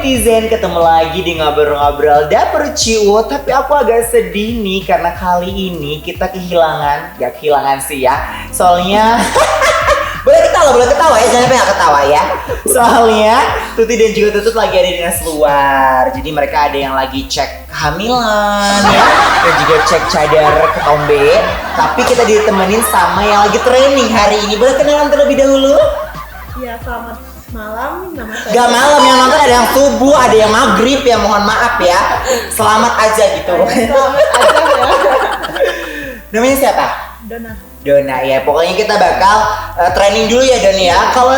netizen, ketemu lagi di ngobrol-ngobrol dapur ciut. Tapi aku agak sedih nih karena kali ini kita kehilangan, gak kehilangan sih ya. Soalnya boleh ketawa ya, jangan sampai gak ketawa ya. Soalnya Tuti dan juga Tutut lagi ada di dinas luar. Jadi mereka ada yang lagi cek kehamilan ya, dan juga cek cadar ketombe. Tapi kita ditemenin sama yang lagi training hari ini. Boleh kenalan terlebih dahulu? Ya, selamat malam. Nama saya. Gak malam, yang nonton ada yang subuh, ada yang maghrib ya, mohon maaf ya. Selamat aja gitu. Selamat aja ya. Namanya siapa? Dona ya. Pokoknya kita bakal training dulu ya Don ya. Kalau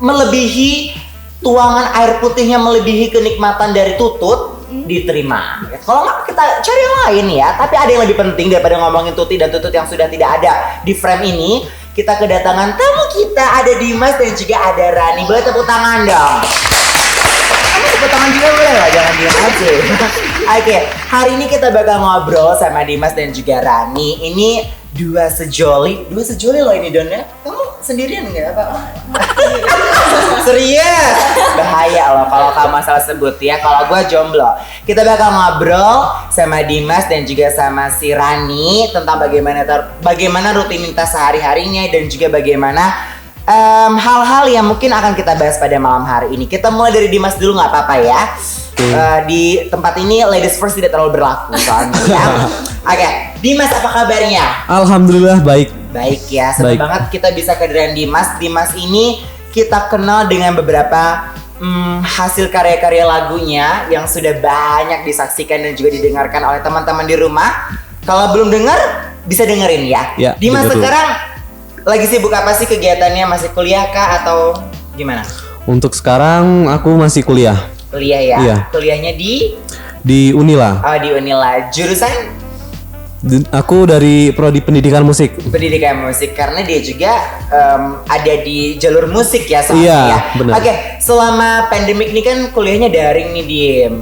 melebihi tuangan air putihnya, melebihi kenikmatan dari Tutut, diterima. Kalau nggak kita cari yang lain ya. Tapi ada yang lebih penting daripada ngomongin Tuti dan Tutut yang sudah tidak ada di frame ini. Kita kedatangan tamu kita, ada Dimas dan juga ada Rani. Boleh tepuk tangan dong. Kamu tepuk tangan juga boleh lah, jangan diam aja. Oke, hari ini kita bakal ngobrol sama Dimas dan juga Rani. Ini dua sejoli loh ini Don ya. Kamu sendirian nggak apa? Serius? Bahaya loh kalau kamu salah sebut ya. Kalau gue jomblo. Kita bakal ngobrol sama Dimas dan juga sama si Rani tentang bagaimana rutinitas sehari-harinya dan juga bagaimana hal-hal yang mungkin akan kita bahas pada malam hari ini. Kita mulai dari Dimas dulu nggak apa-apa ya. Di tempat ini ladies first tidak terlalu berlaku soalnya ya. Oke, Dimas apa kabarnya? Alhamdulillah baik. Baik ya, senang banget kita bisa kehadiran Dimas. Dimas ini kita kenal dengan beberapa hasil karya-karya lagunya yang sudah banyak disaksikan dan juga didengarkan oleh teman-teman di rumah. Kalau belum dengar, bisa dengerin ya. Dimas sekarang lagi sibuk apa sih kegiatannya? Masih kuliah kah atau gimana? Untuk sekarang aku masih kuliah. Kuliah ya? Iya. Kuliahnya di Unila. Oh, di Unila. Jurusan? Aku dari prodi pendidikan musik. Pendidikan musik, karena dia juga ada di jalur musik ya soalnya iya, ya. Benar. Oke, selama pandemik ini kan kuliahnya daring nih Dim.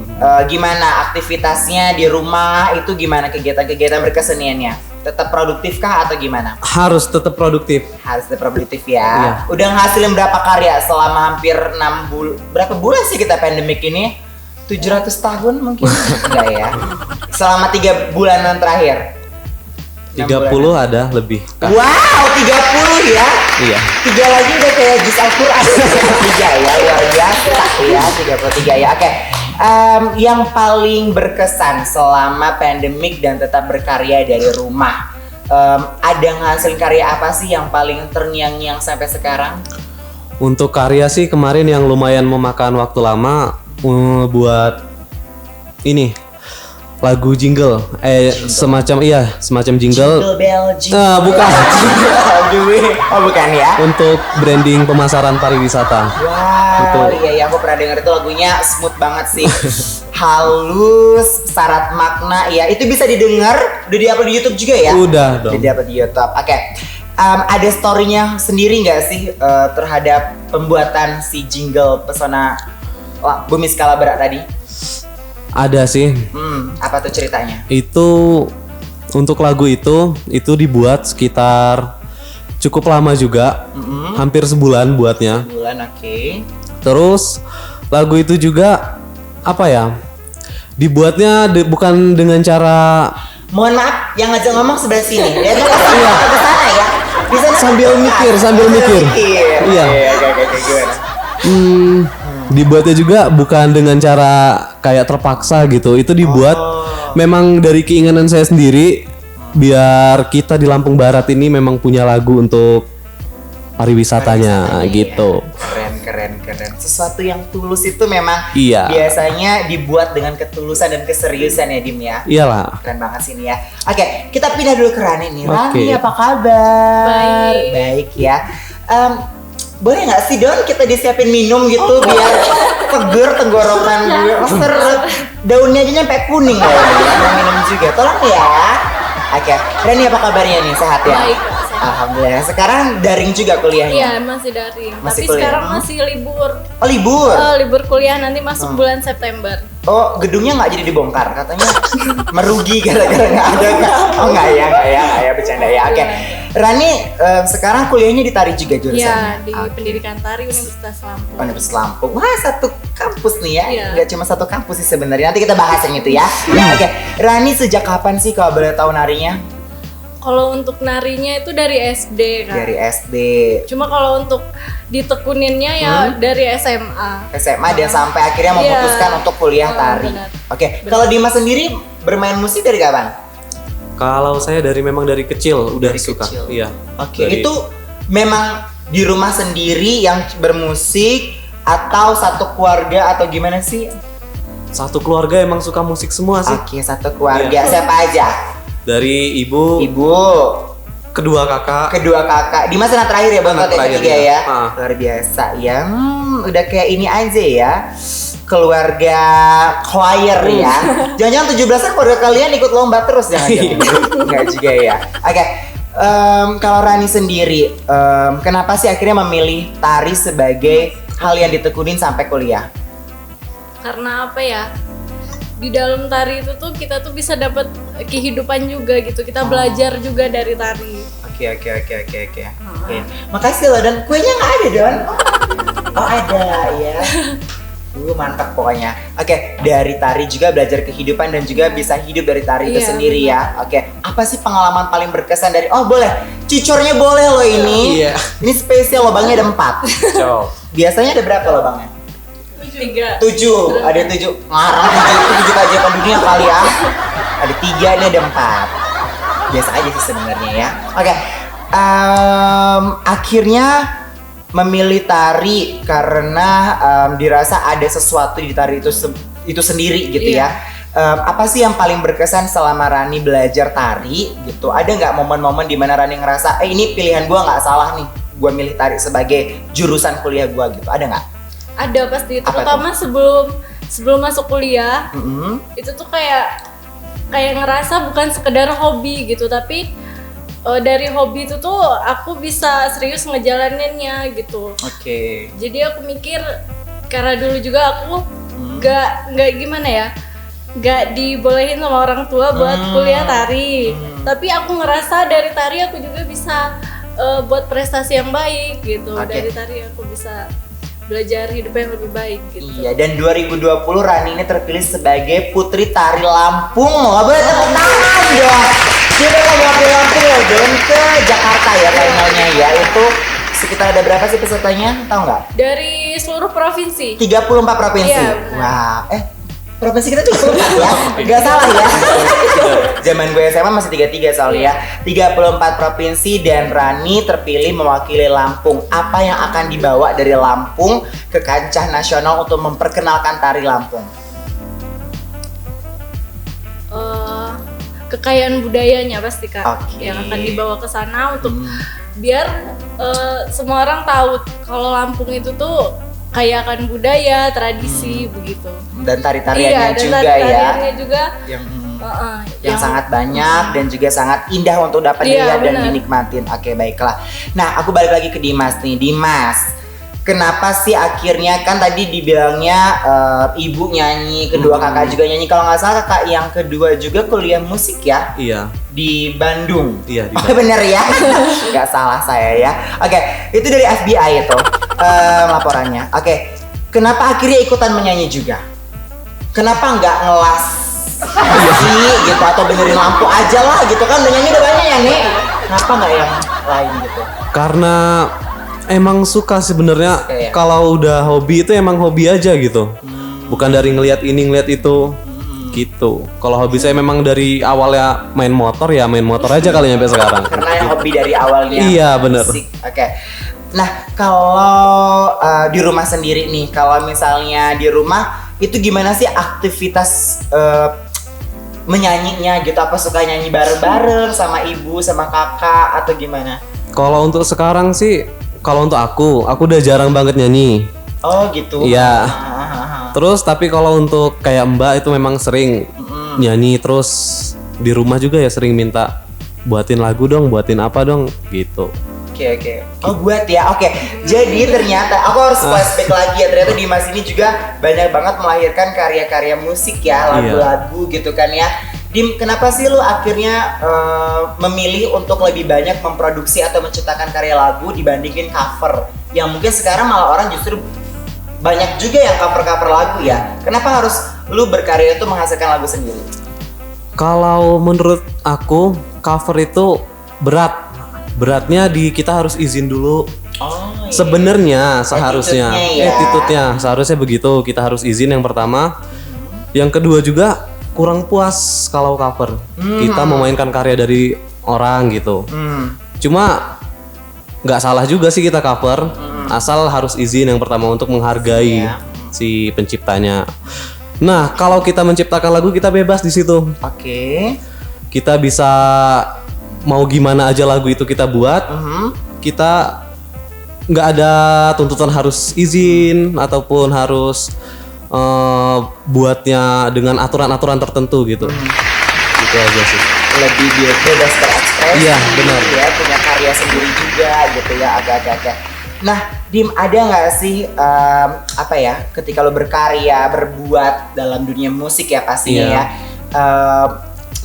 Gimana aktivitasnya di rumah itu, gimana kegiatan-kegiatan berkeseniannya? Tetap produktif kah atau gimana? Harus tetap produktif. Harus tetap produktif ya. Iya. Udah ngasilin berapa karya selama hampir 6 bulan? Berapa bulan sih kita pandemik ini? 700 tahun mungkin? Enggak ya. Selama 3 bulanan terakhir. 30 ada lebih. Wow, 30 ya? Iya. 3 lagi udah kayak juz Al-Quran. 3 ya, luar biasa ya, 33 ya. Oke. Yang paling berkesan selama pandemik dan tetap berkarya dari rumah, ada ngasilin karya apa sih yang paling terngiang-ngiang sampai sekarang? Untuk karya sih kemarin yang lumayan memakan waktu lama, buat ini lagu jingle, semacam jingle. Jingle bell, jingle. Bukan. Oh bukan ya? Untuk branding pemasaran pariwisata. Wow, iya aku pernah denger itu, lagunya smooth banget sih. Halus, syarat makna ya. Itu bisa didengar, udah di-upload di YouTube juga ya? Udah dong. Udah di-upload di YouTube. Oke. Ada story-nya sendiri nggak sih terhadap pembuatan si jingle Pesona Bumi Skala Berat tadi? Ada sih. Apa tuh ceritanya? Itu untuk lagu itu dibuat sekitar cukup lama juga, hampir sebulan buatnya. Sebulan, oke. Terus lagu itu juga apa ya? Dibuatnya bukan dengan cara. Mohon maaf, yang ngajak ngomong sebelah sini. Ya, ke sana ya. Bisa sambil mikir. Iya. Oke, gimana? Dibuatnya juga bukan dengan cara kayak terpaksa gitu. Itu dibuat memang dari keinginan saya sendiri, biar kita di Lampung Barat ini memang punya lagu untuk pariwisatanya gitu. Keren. Sesuatu yang tulus itu memang iya, biasanya dibuat dengan ketulusan dan keseriusan ya Dim ya. Iyalah. Keren banget sih ini ya. Oke, kita pindah dulu ke Rani nih. Oke. Rani apa kabar? Baik Ya. Boleh nggak sih Don kita disiapin minum gitu biar seger tenggorokan gue. Seret. Daunnya aja nyampe kuning loh. Minum juga. Tolong ya. Oke. Rani apa kabarnya nih? Sehat ya? Baik. Alhamdulillah. Sekarang daring juga kuliahnya? Iya, masih daring. Masih Tapi kuliah. sekarang masih libur. Oh libur? Libur kuliah nanti masuk bulan September. Oh gedungnya nggak jadi dibongkar katanya merugi gara-gara nggak ada. Oh nggak ya bercanda ya. Oke. Rani sekarang kuliahnya di tari juga jurusannya? Iya, di Pendidikan Tari Universitas Lampung. Universitas Lampung. Wah, satu kampus nih ya. Iya. Nggak cuma satu kampus sih sebenarnya. Nanti kita bahas yang itu ya. Oke, Rani sejak kapan sih kalau boleh tahu narinya? Kalau untuk narinya itu dari SD kan. Dari SD. Cuma kalau untuk ditekuninnya ya dari SMA. SMA dan sampai akhirnya memutuskan untuk kuliah tari. Benar. Oke, kalau Dimas sendiri bermain musik dari kapan? Kalau saya memang dari kecil udah Dari suka. kecil. Iya. Oke, Dari- itu memang di rumah sendiri yang bermusik atau satu keluarga atau gimana sih? satu keluarga emang suka musik semua sih. Oke, satu keluarga. Iya. Siapa aja? Dari ibu, Ibu, kedua kakak. kedua kakak. Dimas anak terakhir ya, Bang? Anak Yang terakhir, ketiga ya. ya. Ah. Luar biasa ya. Udah kayak ini aja ya. Keluarga choir ya. Jangan-jangan 17-an keluarga kalian ikut lomba terus jangan-jangan. Enggak juga ya. Oke. Kalau Rani sendiri, kenapa sih akhirnya memilih tari sebagai hal yang ditekunin sampai kuliah? Karena apa ya? Di dalam tari itu tuh kita tuh bisa dapat kehidupan juga gitu. Kita belajar juga dari tari. Oke. Makasih loh, dan kuenya nggak ada, Don. Oh ada ya. Mantap pokoknya. Oke, dari tari juga belajar kehidupan dan juga bisa hidup dari tari itu Iya, sendiri ya. Oke, apa sih pengalaman paling berkesan dari? Oh boleh, cucornya boleh loh ini. Iya. Ini spesial lobangnya ada 4. Cok. Biasanya ada berapa lobangnya? 3. 7, ada 7. Ngarang 7 keajaiban dunia kali ya. Ada 3, ini ada 4. Biasa aja sih sebenarnya ya. Oke, akhirnya memilih tari karena dirasa ada sesuatu di tari itu sendiri gitu Iya. ya. Apa sih yang paling berkesan selama Rani belajar tari gitu? Ada nggak momen-momen di mana Rani ngerasa, ini pilihan gua nggak salah nih, gua milih tari sebagai jurusan kuliah gua gitu? Ada nggak? Ada pasti, Apa terutama sebelum masuk kuliah. Itu tuh kayak ngerasa bukan sekedar hobi gitu, tapi dari hobi itu tuh aku bisa serius ngejalaninnya gitu. Oke. Jadi aku mikir, karena dulu juga aku nggak gimana ya, nggak dibolehin sama orang tua buat kuliah tari. Tapi aku ngerasa dari tari aku juga bisa buat prestasi yang baik gitu. Oke. Dari tari aku bisa belajar hidup yang lebih baik gitu. Iya, dan 2020 Rani ini terpilih sebagai Putri Tari Lampung. Nggak boleh tepuk tangan dong. Dia bakal mewakili Lampung loh, dan ke Jakarta ya finalnya ya. Itu sekitar ada berapa sih pesertanya? Tahu nggak? Dari seluruh provinsi. 34 provinsi. Iya, benar. Wah, provinsi kita 34 ya? Nggak salah ya? Zaman gue SMA masih 33 soalnya ya. 34 provinsi dan Rani terpilih mewakili Lampung. Apa yang akan dibawa dari Lampung ke kancah nasional untuk memperkenalkan tari Lampung? Kekayaan budayanya pasti Kak, Oke. yang akan dibawa ke sana untuk biar semua orang tahu kalau Lampung itu tuh kaya akan budaya, tradisi begitu. Dan tari-tariannya dan juga tari-tariannya juga yang sangat banyak dan juga sangat indah untuk dapat Iya, dilihat dan benar. dinikmatin. Oke, baiklah. Nah, aku balik lagi ke Dimas nih. Dimas, kenapa sih akhirnya, kan tadi dibilangnya ibu nyanyi, kedua kakak juga nyanyi. Kalau nggak salah kakak yang kedua juga kuliah musik ya Iya. di Bandung. Iya, di Oh, bener ya? Nggak salah saya ya. Oke, itu dari FBI itu laporannya. Oke, kenapa akhirnya ikutan menyanyi juga? Kenapa nggak ngelas sih gitu, atau benerin lampu aja lah gitu kan, udah nyanyi udah banyak ya nih. Kenapa nggak yang lain gitu? Karena emang suka sebenarnya. Oke. Kalau udah hobi itu emang hobi aja gitu. Bukan dari ngelihat ini ngelihat itu. Gitu. Kalau hobi saya memang dari awalnya main motor ya main motor aja kali sampai sekarang. Karena yang hobi dari awalnya Iya, bener. musik. Oke. Nah, kalau di rumah sendiri nih, kalau misalnya di rumah itu gimana sih aktivitas menyanyinya gitu? Apa suka nyanyi bareng-bareng sama ibu, sama kakak, atau gimana? Kalau untuk sekarang sih, kalau untuk aku udah jarang banget nyanyi. Oh gitu. Iya. Terus tapi kalau untuk kayak Mbak itu memang sering nyanyi, terus di rumah juga ya sering minta buatin lagu dong, buatin apa dong gitu. Oke. Oh buat ya, oke. Jadi ternyata aku harus flashback lagi ya. Ternyata Dimas ini juga banyak banget melahirkan karya-karya musik ya, lagu-lagu gitu kan ya. Dim, kenapa sih lu akhirnya memilih untuk lebih banyak memproduksi atau menciptakan karya lagu dibandingin cover? Yang mungkin sekarang malah orang justru banyak juga yang cover-cover lagu ya. Kenapa harus lu berkarya itu menghasilkan lagu sendiri? Kalau menurut aku cover itu beratnya di kita harus izin dulu. Oh, iya. Sebenarnya seharusnya attitude-nya seharusnya begitu, kita harus izin yang pertama. Yang kedua juga kurang puas kalau cover. Kita memainkan karya dari orang gitu. Cuma nggak salah juga sih kita cover, asal harus izin yang pertama untuk menghargai si penciptanya. Nah, kalau kita menciptakan lagu kita bebas di situ. Oke. Kita bisa mau gimana aja lagu itu kita buat. Kita nggak ada tuntutan harus izin ataupun harus buatnya dengan aturan-aturan tertentu gitu. Gitu aja sih. Lebih bebas berekspresi. Iya, benar. Ya, punya karya sendiri juga gitu ya, agak-agak. Nah, Dim, ada nggak sih apa ya, ketika lo berkarya, berbuat dalam dunia musik ya pastinya ya,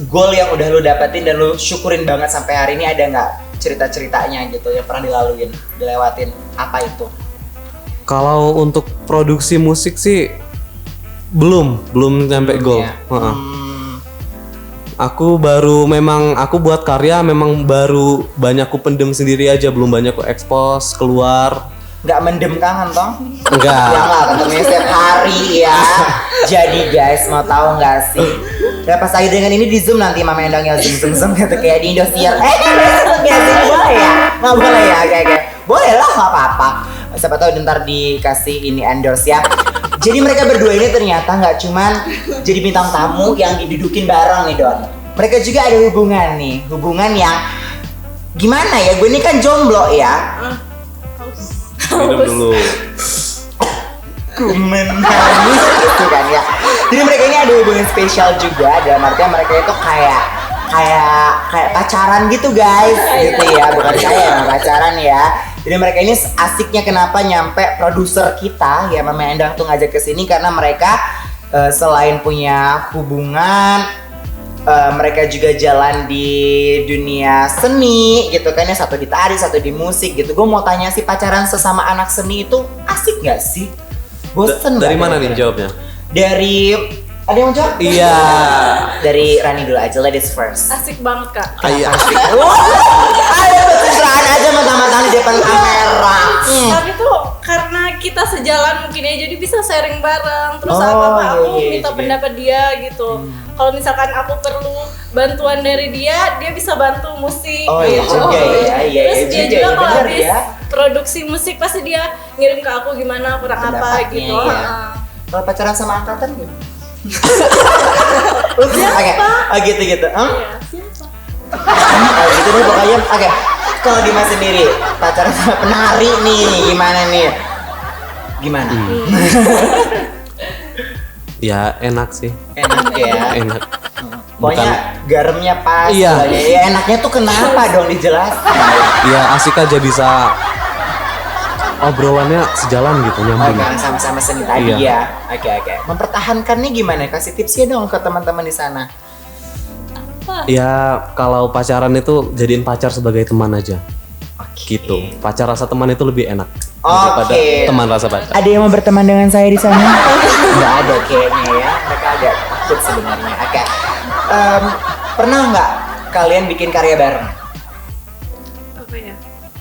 goal yang udah lo dapetin dan lo syukurin banget sampai hari ini, ada nggak cerita-ceritanya gitu yang pernah dilewatin, apa itu? Kalau untuk produksi musik sih belum nyampe goal. Ya. Aku buat karya memang baru banyak ku pendem sendiri aja, belum banyak ku expose keluar. Nggak mendem kangen toh? Enggak. Ya nggak, ketemunya setiap hari ya. Jadi guys, mau tahu nggak sih? Dan pas lagi dengan ini di Zoom nanti Mama Endang ya zoom gitu kayak di Indosiar. Boleh ya? Nggak boleh ya? Kayak boleh lah, nggak apa-apa. Siapa tahu ntar dikasih ini endorse ya. Jadi mereka berdua ini ternyata nggak cuman jadi bintang tamu yang didudukin bareng nih Don. Mereka juga ada hubungan yang gimana ya? Gue ini kan jomblo ya. Minum dulu. Ku menangis gitu kan ya. Jadi mereka ini ada hubungan spesial juga, dalam artian mereka itu kayak pacaran gitu guys, gitu ya, bukan kayak pacaran ya. Jadi mereka ini asiknya kenapa nyampe produser kita ya Mama Endang tuh ngajak ke sini karena mereka selain punya hubungan, mereka juga jalan di dunia seni gitu kan ya, satu di tari, satu di musik gitu. Gue mau tanya sih, pacaran sesama anak seni itu asik nggak sih? Bosen Dari gak mana kira-kira? nih jawabnya? Dari ada yang mau jawab? Iya. Dari Rani dulu aja, ladies first. Asik banget kak. Iya. Asik. Ayo pencitraan aja mata-mata di depan kamera. Tapi tuh karena kita sejalan mungkin ya, jadi bisa sharing bareng. Terus Oh, apa-apa aku iya, minta iya. pendapat dia gitu. Kalau misalkan aku perlu bantuan dari dia bisa bantu musik. Oh, iya gitu. juga ya, iya, Terus iya dia juga juga ya, kalau bener habis ya. produksi musik pasti dia ngirim ke aku gimana kurang apa Pendapatnya, gitu. ya. Heeh. Kalau pacaran sama angkatan gitu. Oke, oh gitu. Iya, siapa? Oh, gitu deh pokoknya. Oke. Kalau Dimas sendiri pacaran sama penari nih, gimana nih? Gimana? Ya enak sih. Enak ya. Enak. Pokoknya garamnya pas. Iya. Ya enaknya tuh kenapa dong dijelaskan? Ya asik aja, bisa obrolannya sejalan gitu, nyambung. Oke, sama-sama seni tadi Iya. ya. Oke. Mempertahankannya gimana? Kasih tipsnya dong ke teman-teman di sana. Ya kalau pacaran itu jadiin pacar sebagai teman aja. Oke. Gitu. Pacar rasa teman itu lebih enak daripada Oke. teman rasa pacar. Ada yang mau berteman dengan saya di sana? Nggak ada kayaknya ya. Mereka agak takut sebenarnya. Oke. Pernah nggak kalian bikin karya bareng? Apa ya?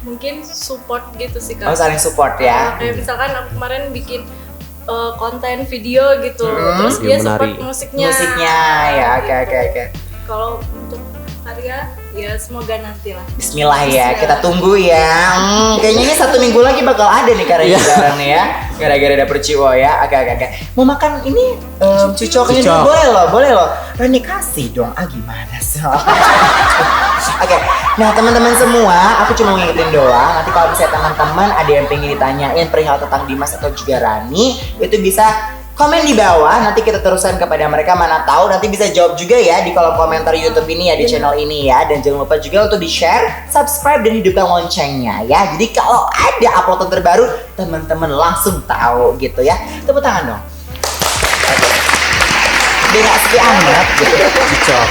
Mungkin support gitu sih Oh, kak. saling support ya. Kayak misalkan aku kemarin bikin konten video gitu, terus dia Yang support menari. musiknya. Musiknya ya. Oke. Kalau untuk karya ya semoga nanti lah. Bismillah ya, kita tunggu ya. Kayaknya ini 1 minggu lagi bakal ada nih karya bareng nih ya. Gara-gara dapur Ciwo ya. Oke. Mau makan ini cucoknya Cucok. dulu, boleh loh. Rani kasih dong. Gimana sih? Oke. Nah teman-teman semua, aku cuma ngingetin doang. Nanti kalau misalnya teman-teman ada yang pengen ditanyain perihal tentang Dimas atau juga Rani, itu bisa komen di bawah, nanti kita teruskan kepada mereka, mana tahu nanti bisa jawab juga ya di kolom komentar YouTube ini ya, di channel ini ya. Dan jangan lupa juga untuk di-share, subscribe, dan hidupkan loncengnya ya. Jadi kalau ada uploadan terbaru, teman-teman langsung tahu gitu ya. Tepuk tangan dong. Oke. biar nggak sepi amat gitu. Cocok.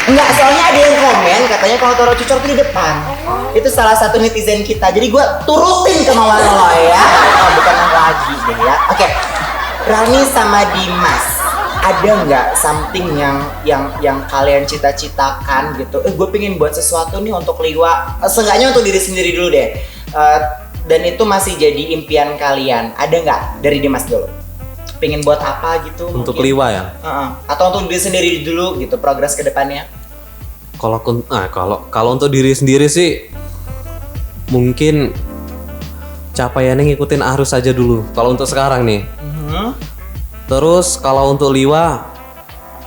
Enggak, soalnya ada yang komen katanya kalau taruh cucok tuh di depan. Itu salah satu netizen kita. Jadi gue turutin kemauan lo ya. Bukan lagi gitu ya. Oke. Rani sama Dimas, ada nggak something yang kalian cita-citakan gitu? Gue pengen buat sesuatu nih untuk Liwa. Seenggaknya untuk diri sendiri dulu deh. Dan itu masih jadi impian kalian. Ada nggak dari Dimas dulu? Pengen buat apa gitu? Untuk mungkin? Liwa ya. Atau untuk diri sendiri dulu gitu, progres ke depannya? Kalau untuk diri sendiri sih mungkin capaiannya ngikutin arus aja dulu. Kalau untuk sekarang nih. Terus kalau untuk Liwa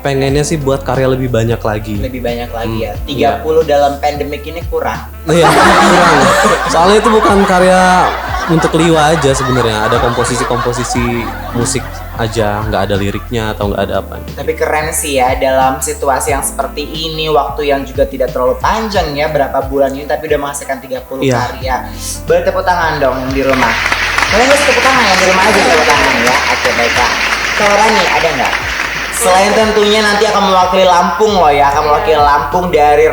pengennya sih buat karya lebih banyak lagi. Lebih banyak lagi ya. 30 dalam pandemik ini kurang. Iya, kurang. Soalnya itu bukan karya untuk Liwa aja sebenarnya. Ada komposisi musik aja, nggak ada liriknya atau nggak ada apa. Tapi keren sih ya, dalam situasi yang seperti ini, waktu yang juga tidak terlalu panjang ya, berapa bulan ini tapi udah menghasilkan 30 karya. Boleh tepuk tangan dong yang di rumah. Kalian nggak tepuk tangan, yang di rumah aja tepuk tangan ya. Oke, baiklah. Kalau Rani ada nggak? Selain tentunya nanti akan mewakili Lampung loh ya, akan mewakili Lampung dari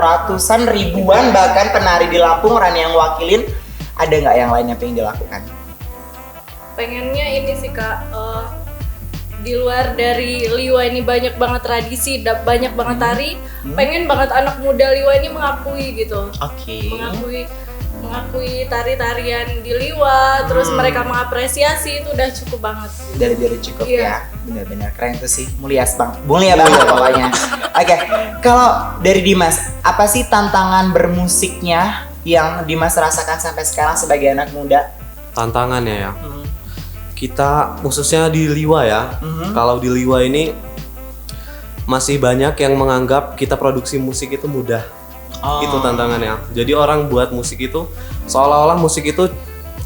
ratusan ribuan bahkan penari di Lampung, Rani yang wakilin. Ada nggak yang lain yang pengen dilakukan? Pengennya ini sih Kak, di luar dari Liwa ini banyak banget tradisi, banyak banget tari, pengen banget anak muda Liwa ini mengakui gitu. Oke. Mengakui tari-tarian di Liwa, terus mereka mengapresiasi, itu udah cukup banget. Dari cukup ya, benar-benar keren itu sih, mulia banget pokoknya. Oke, kalau dari Dimas, apa sih tantangan bermusiknya yang Dimas rasakan sampai sekarang sebagai anak muda? Tantangannya ya, kita khususnya di Liwa ya, kalau di Liwa ini masih banyak yang menganggap kita produksi musik itu mudah. Itu tantangannya. Jadi orang buat musik itu seolah-olah musik itu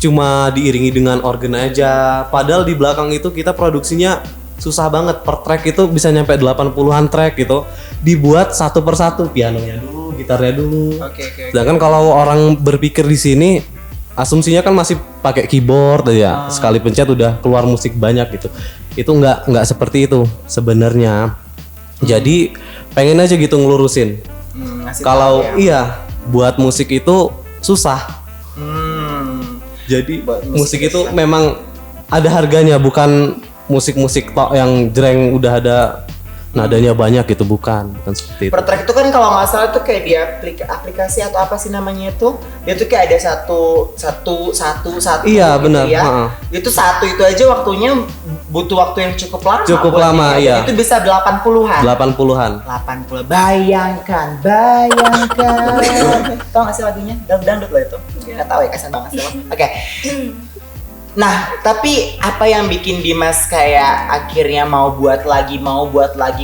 cuma diiringi dengan organ aja. Padahal di belakang itu kita produksinya susah banget. Per track itu bisa nyampe 80-an track gitu. Dibuat satu persatu, pianonya dulu, gitarnya dulu. Sedangkan kalau orang berpikir di sini asumsinya kan masih pakai keyboard ya. Sekali pencet udah keluar musik banyak gitu. Itu nggak seperti itu sebenarnya. Jadi pengen aja gitu ngelurusin. Kalau buat musik itu susah. Jadi musik itu memang ada harganya, bukan musik-musik tok yang jreng udah ada nadanya banyak gitu, bukan seperti itu. Per track itu kan kalau nggak salah tuh kayak di aplikasi atau apa sih namanya itu, dia tuh kayak ada satu iya gitu benar ya. Itu satu itu aja waktunya butuh waktu yang cukup lama iya. Itu bisa 80-an 80. Bayangkan tau gak sih lagunya? Dangdut loh itu. Nggak tahu ya, kasian banget sih. Oke. Nah, tapi apa yang bikin Dimas kayak akhirnya mau buat lagi,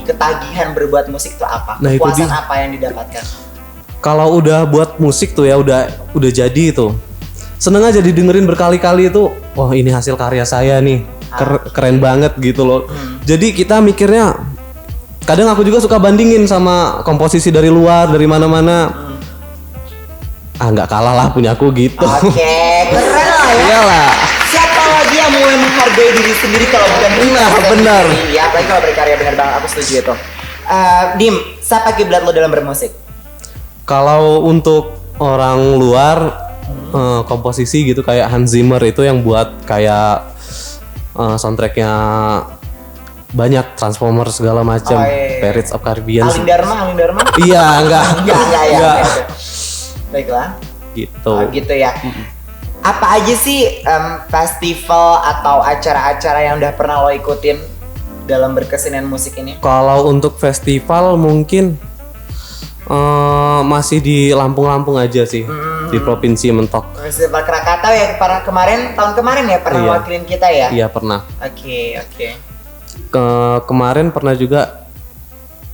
ketagihan berbuat musik tuh apa? Nah, kepuasan apa yang didapatkan? Kalau udah buat musik tuh ya udah jadi itu. Seneng aja didengerin berkali-kali itu. Wah, ini hasil karya saya nih. Keren banget gitu loh. Jadi kita mikirnya, kadang aku juga suka bandingin sama komposisi dari luar, dari mana-mana. Nggak kalah lah punya aku gitu. Oke, keren lah ya. Iyalah. Siapa lagi yang mulai menghargai diri sendiri kalau bukan benar. Iya, apalagi kalau berkarya, benar banget, aku setuju itu. Dim, siapa kiblat lo dalam bermusik? Kalau untuk orang luar, komposisi gitu kayak Hans Zimmer itu yang buat kayak soundtracknya banyak, Transformers segala macam, Pirates of Caribbean. Alin Dharma? Iya, enggak. Baiklah. Gitu. Gitu ya. Apa aja sih festival atau acara-acara yang udah pernah lo ikutin dalam berkesenian musik ini? Kalau untuk festival mungkin masih di Lampung aja sih, di Provinsi Mentok. Festival Krakatau ya, tahun kemarin ya pernah wakilin kita ya? Iya pernah. Oke. Kemarin pernah juga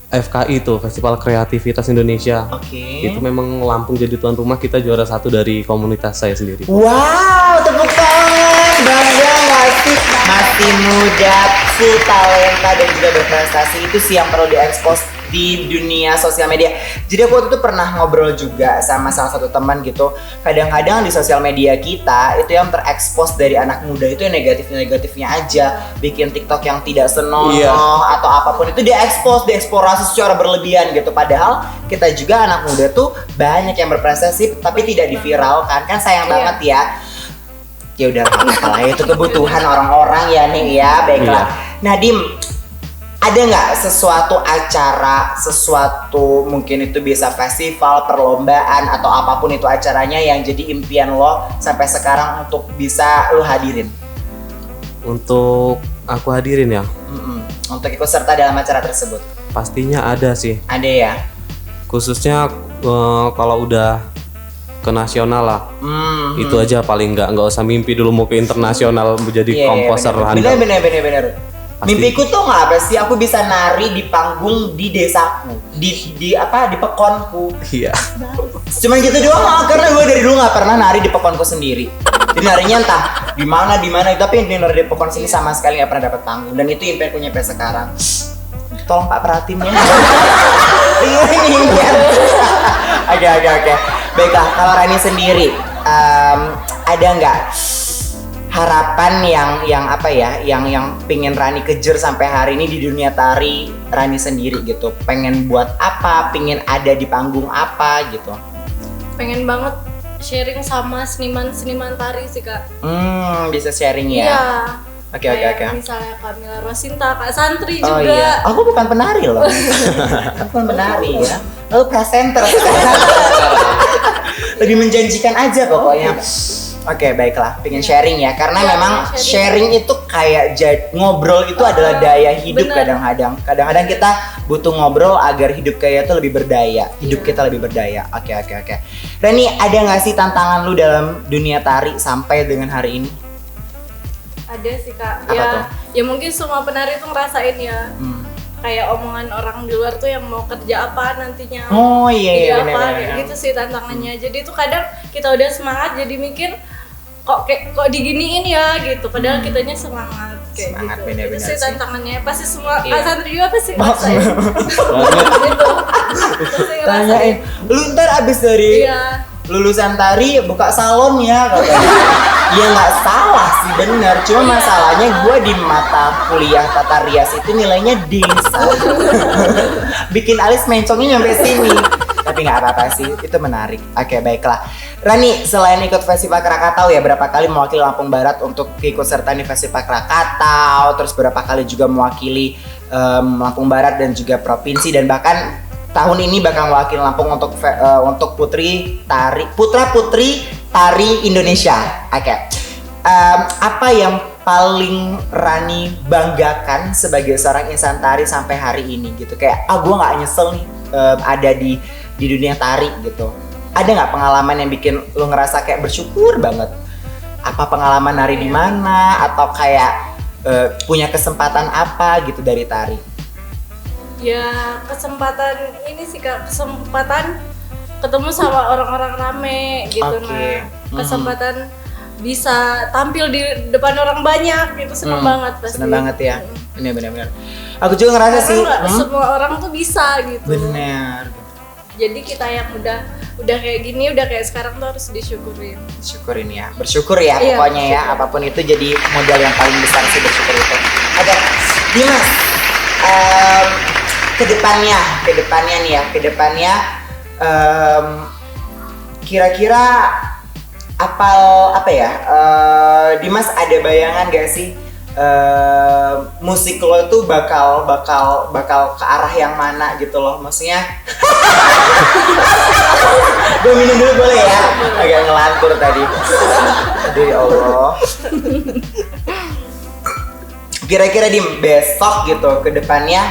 FKI tuh, Festival Kreativitas Indonesia. Itu memang Lampung jadi tuan rumah, kita juara 1 dari komunitas saya sendiri. Wow, tepuk tangan, bangga nggak sih? Masih muda, full talenta dan juga berprestasi, itu sih yang perlu diekspos di dunia sosial media. Jadi aku waktu itu pernah ngobrol juga sama salah satu teman gitu. Kadang-kadang di sosial media kita itu yang terekspos dari anak muda itu yang negatif-negatifnya aja. Bikin TikTok yang tidak senonoh atau apapun itu dieksplorasi secara berlebihan gitu. Padahal kita juga anak muda tuh banyak yang berprestasi tapi tidak diviralkan. Kan sayang banget ya. Ya udah lah, itu kebutuhan orang-orang ya nih ya. Baiklah. Nah Dim, ada nggak sesuatu acara, sesuatu mungkin itu bisa festival, perlombaan atau apapun itu acaranya yang jadi impian lo sampai sekarang untuk bisa lo hadirin? Untuk aku hadirin ya? Untuk ikut serta dalam acara tersebut? Pastinya ada sih. Ada ya? Khususnya kalau udah ke nasional lah, itu aja paling nggak usah mimpi dulu mau ke internasional menjadi komposer handal. Bener. Mimpiku tuh nggak apa sih, aku bisa nari di panggung di desaku, di pekonku. Iya. Cuman gitu doang, karena gue dari dulu nggak pernah nari di pekonku sendiri. Jadi narinya entah di mana, tapi nari di pekon sini sama sekali nggak pernah dapat panggung. Dan itu impianku nyampe sekarang. Tolong Pak perhatiin ya. Ini impian. Oke. Baiklah, kalau Rani sendiri, ada nggak harapan yang pengen Rani kejar sampai hari ini di dunia tari Rani sendiri gitu? Pengen buat apa? Pengen ada di panggung apa gitu? Pengen banget sharing sama seniman tari sih Kak. Bisa sharing ya? Iya. Oke. Misalnya Kamila Rosinta, Kak Santri juga. Oh iya, aku bukan penari loh. Aku bukan penari ya. Lalu presenter. Lebih menjanjikan aja pokoknya. Oke, baiklah. Pengen sharing ya, karena memang sharing itu kayak ngobrol itu adalah daya hidup. Kadang-kadang kita butuh ngobrol agar hidup kita lebih berdaya. Kita lebih berdaya. Oke. Rani, ada nggak sih tantangan lu dalam dunia tari sampai dengan hari ini? Ada sih Kak. Apa tuh? Ya mungkin semua penari tuh ngerasain ya. Kayak omongan orang di luar tuh yang mau kerja apa nantinya. Oh iya, benar. Gitu sih tantangannya. Jadi tuh kadang kita udah semangat jadi mikir kok diginiin ya gitu. Padahal kitanya semangat kayak semangat, gitu. Bener-bener itu sih tantangannya. Pasti semua Iya. Santri juga pasti ngerasain. Gitu. Pasti ngerasain. Tanyain, lu ntar abis dari lulusan tari buka salon ya katanya. Ya nggak salah sih, bener. Cuma masalahnya gue di mata kuliah tata rias itu nilainya dingsa. Bikin alis mencongnya nyampe sini. Tapi nggak apa-apa sih, itu menarik. Oke, baiklah. Rani, selain ikut Festival Krakatau ya, berapa kali mewakili Lampung Barat untuk ikut serta di Festival Krakatau, terus berapa kali juga mewakili Lampung Barat dan juga provinsi, dan bahkan tahun ini bakal mewakili Lampung untuk putra putri tari Indonesia. Oke. Apa yang paling Rani banggakan sebagai seorang insan tari sampai hari ini gitu? Kayak gue nggak nyesel nih ada di dunia tari gitu. Ada nggak pengalaman yang bikin lo ngerasa kayak bersyukur banget? Apa pengalaman nari di mana? Atau kayak punya kesempatan apa gitu dari tari? Ya kesempatan ini sih Kak, kesempatan ketemu sama orang-orang rame gitu. Kesempatan bisa tampil di depan orang banyak, itu seneng banget pasti. Seneng banget ya. Bener. Aku juga ngerasa sih. Semua orang tuh bisa gitu. Bener. Jadi kita yang udah kayak gini, udah kayak sekarang tuh harus disyukurin. Syukurin ya, bersyukur ya pokoknya ya. Apapun itu jadi modal yang paling besar sih, bersyukur itu. Ada Dimas. Kedepannya nih ya, kira-kira apa ya? Dimas ada bayangan gak sih musik lo tuh bakal ke arah yang mana gitu loh? Maksudnya gue minum dulu boleh ya? Agak ngelantur tadi. Aduh ya Allah. Kira-kira Dim, besok gitu ke depannya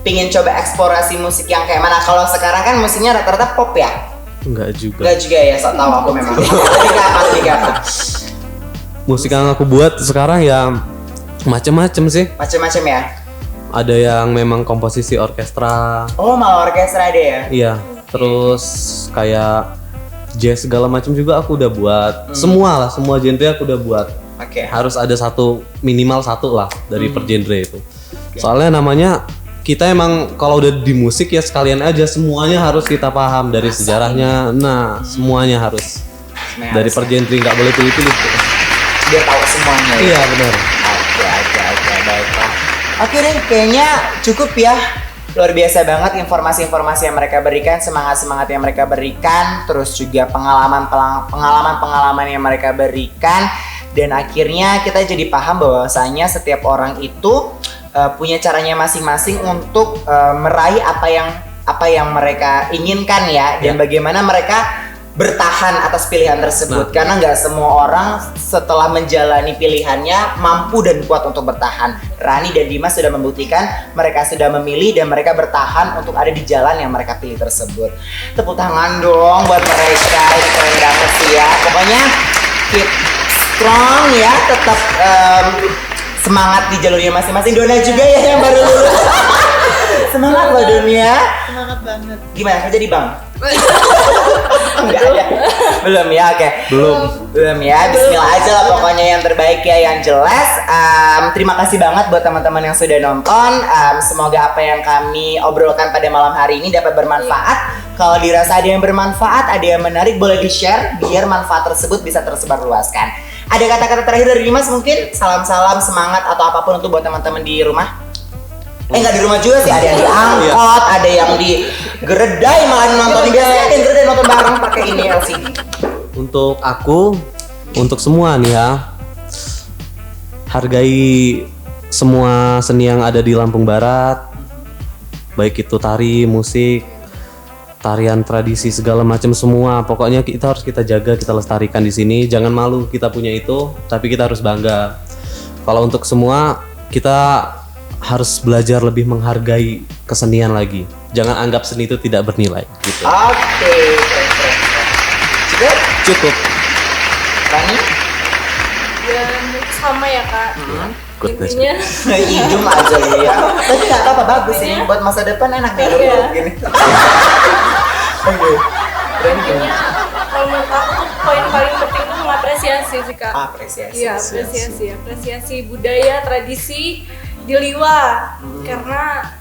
pingin coba eksplorasi musik yang kayak mana? Kalau sekarang kan musiknya rata-rata pop ya? Enggak juga Ya, sok tahu aku memang. Lebih ke apa? Musik yang aku buat sekarang ya macem-macem sih. Macem-macem ya? Ada yang memang komposisi orkestra. Oh, malah orkestra ada ya? Iya, terus kayak jazz segala macam juga aku udah buat. Semua genre aku udah buat. Oke. Harus ada minimal satu lah dari per genre itu. Soalnya namanya kita emang kalau udah di musik ya sekalian aja semuanya harus kita paham dari sejarahnya. Nah, semuanya harus. Dari per genre nggak boleh pilih-pilih. Dia tahu semuanya. Ya? Iya benar. Oke, baiklah. Oke deh, kayaknya cukup ya. Luar biasa banget informasi-informasi yang mereka berikan, semangat-semangat yang mereka berikan, terus juga pengalaman-pengalaman yang mereka berikan, dan akhirnya kita jadi paham bahwasanya setiap orang itu punya caranya masing-masing untuk meraih apa yang mereka inginkan ya, dan bagaimana mereka bertahan atas pilihan tersebut. Karena nggak semua orang setelah menjalani pilihannya mampu dan kuat untuk bertahan. Rani dan Dimas sudah membuktikan mereka sudah memilih dan mereka bertahan untuk ada di jalan yang mereka pilih tersebut. Tepuk tangan dong buat mereka, itu keren banget sih ya. Pokoknya keep strong ya, tetap semangat di jalurnya masing-masing. Dona juga ya yang baru lulus. Semangat loh Dunia. Semangat banget. Gimana kerja di bank? Enggak ya? Belum ya, oke. Belum ya, bismillah aja lah pokoknya yang terbaik ya, yang jelas. Terima kasih banget buat teman-teman yang sudah nonton. Semoga apa yang kami obrolkan pada malam hari ini dapat bermanfaat. Kalau dirasa ada yang bermanfaat, ada yang menarik, boleh di-share biar manfaat tersebut bisa tersebar luaskan. Ada kata-kata terakhir dari Dimas mungkin? Salam-salam, semangat atau apapun untuk buat teman-teman di rumah? Nggak di rumah juga sih, ada yang di angkot, ada yang di geredai malah nonton. Biasanya ada yang geredai nonton bareng pakai ini LCD. Untuk aku, untuk semua nih ya, hargai semua seni yang ada di Lampung Barat, baik itu tari, musik, tarian tradisi segala macam semua. Pokoknya kita harus kita jaga, kita lestarikan di sini. Jangan malu kita punya itu, tapi kita harus bangga. Kalau untuk semua, kita harus belajar lebih menghargai kesenian lagi. Jangan anggap seni itu tidak bernilai gitu. Oke, keren. Cukup. Rani? Ya sama ya Kak. Intinya Idum aja lu ya. Tapi nggak apa-apa, bagus ini buat masa depan enak nih Iya. gini. Oke. Keren gimana? kalau menurut aku tuh poin paling penting tuh mengapresiasi sih Kak. Apresiasi. Iya, apresiasi budaya, tradisi di Liwa. Karena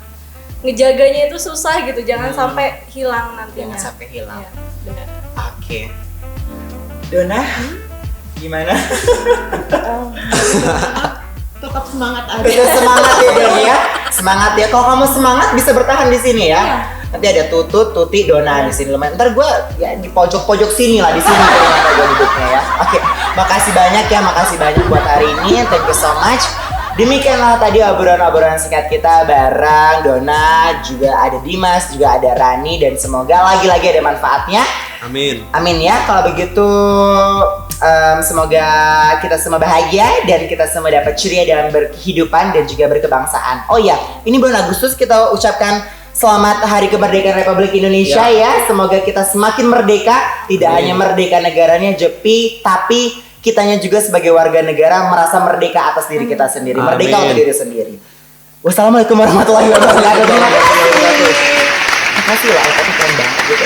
ngejaganya itu susah gitu, jangan sampai hilang nantinya. Jangan sampai hilang. Iya, benar. Oke. Dona, gimana? Tetap semangat aja. Tetap semangat ya Don ya. Semangat ya. Kalau kamu semangat bisa bertahan di sini ya. Nanti ada Tutut, Tuti, Dona di sini lumayan. Ntar gue ya di pojok-pojok sini lah, di sini ternyata gue duduknya ya. Oke, makasih banyak ya, makasih banyak buat hari ini. Thank you so much. Demikianlah tadi obrolan-obrolan singkat kita bareng Dona, juga ada Dimas, juga ada Rani, dan semoga lagi-lagi ada manfaatnya. Amin. Amin ya. Kalau begitu semoga kita semua bahagia dan kita semua dapat ceria dalam berkehidupan dan juga berkebangsaan. Oh ya, ini bulan Agustus kita ucapkan selamat Hari Kemerdekaan Republik Indonesia ya. Semoga kita semakin merdeka, tidak hanya merdeka negaranya Jepi, tapi kitanya juga sebagai warga negara merasa merdeka atas diri kita sendiri, merdeka untuk diri sendiri. Wassalamualaikum warahmatullahi wabarakatuh. Terima kasih lah, tapi keren banget gitu.